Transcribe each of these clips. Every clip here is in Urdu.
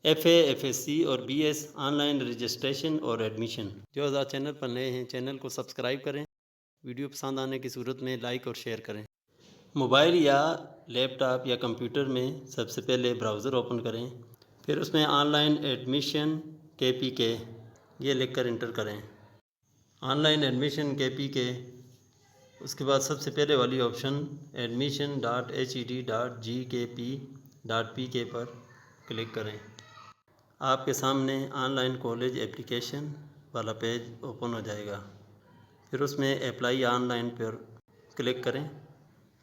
FA, FSC اور BS آن لائن رجسٹریشن اور ایڈمیشن۔ جو حضرات چینل پر نئے ہیں چینل کو سبسکرائب کریں، ویڈیو پسند آنے کی صورت میں لائک اور شیئر کریں۔ موبائل یا لیپ ٹاپ یا کمپیوٹر میں سب سے پہلے براؤزر اوپن کریں، پھر اس میں آن لائن ایڈمیشن KPK یہ لکھ کر انٹر کریں۔ آن لائن ایڈمیشن KPK، اس کے بعد سب سے پہلے والی آپشن admission.hed.gkp.pk پر کلک کریں۔ آپ کے سامنے آن لائن کالج اپلیکیشن والا پیج اوپن ہو جائے گا، پھر اس میں apply on line per click کریں۔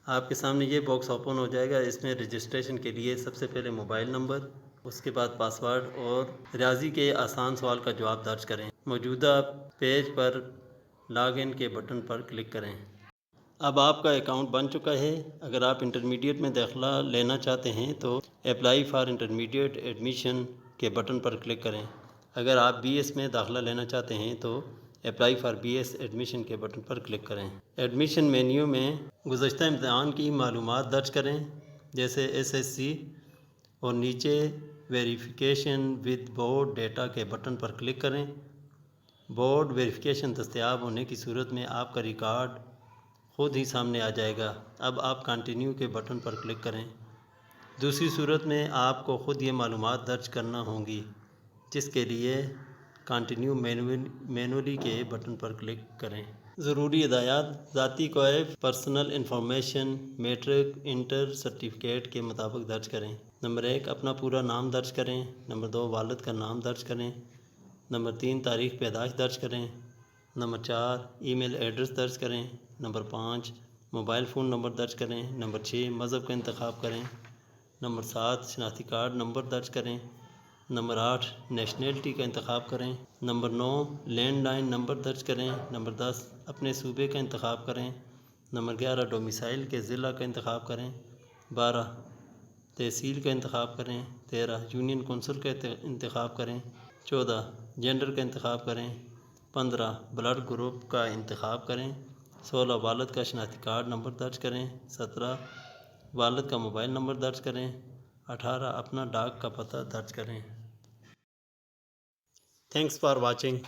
آپ کے سامنے یہ باکس اوپن ہو جائے گا۔ اس میں رجسٹریشن کے لیے سب سے پہلے موبائل نمبر، اس کے بعد پاسورڈ اور ریاضی کے آسان سوال کا جواب درج کریں۔ موجودہ پیج پر لاگ ان کے بٹن پر کلک کریں۔ اب آپ کا اکاؤنٹ بن چکا ہے۔ اگر آپ انٹرمیڈیٹ میں داخلہ لینا چاہتے ہیں تو اپلائی فار انٹرمیڈیٹ ایڈمیشن کے بٹن پر کلک کریں۔ اگر آپ BS میں داخلہ لینا چاہتے ہیں تو اپلائی فار BS ایڈمیشن کے بٹن پر کلک کریں۔ ایڈمیشن مینیو میں گزشتہ امتحان کی معلومات درج کریں، جیسے SSC، اور نیچے ویریفیکیشن ود بورڈ ڈیٹا کے بٹن پر کلک کریں۔ بورڈ ویریفیکیشن دستیاب ہونے کی صورت میں آپ کا ریکارڈ خود ہی سامنے آ جائے گا۔ اب آپ کنٹینیو کے بٹن پر کلک کریں۔ دوسری صورت میں آپ کو خود یہ معلومات درج کرنا ہوں گی، جس کے لیے کنٹینیو مینولی کے بٹن پر کلک کریں۔ ضروری ہدایات: ذاتی کوئف personal information matric inter certificate کے مطابق درج کریں۔ نمبر 1، اپنا پورا نام درج کریں۔ نمبر 2، والد کا نام درج کریں۔ نمبر 3، تاریخ پیدائش درج کریں۔ نمبر 4، ای میل ایڈریس درج کریں۔ نمبر 5، موبائل فون نمبر درج کریں۔ نمبر 6، مذہب کا انتخاب کریں۔ نمبر 7، شناختی کارڈ نمبر درج کریں۔ نمبر 8، نیشنلٹی کا انتخاب کریں۔ نمبر 9، لینڈ لائن نمبر درج کریں۔ نمبر 10، اپنے صوبے کا انتخاب کریں۔ نمبر 11، ڈومیسائل کے ضلع کا انتخاب کریں۔ 12، تحصیل کا انتخاب کریں۔ 13، یونین کونسل کا انتخاب کریں۔ 14، جینڈر کا انتخاب کریں۔ 15، بلڈ گروپ کا انتخاب کریں۔ 16، والد کا شناختی کارڈ نمبر درج کریں۔ 17، والد کا موبائل نمبر درج کریں۔ 18، اپنا ڈاک کا پتہ درج کریں۔ Thanks for watching.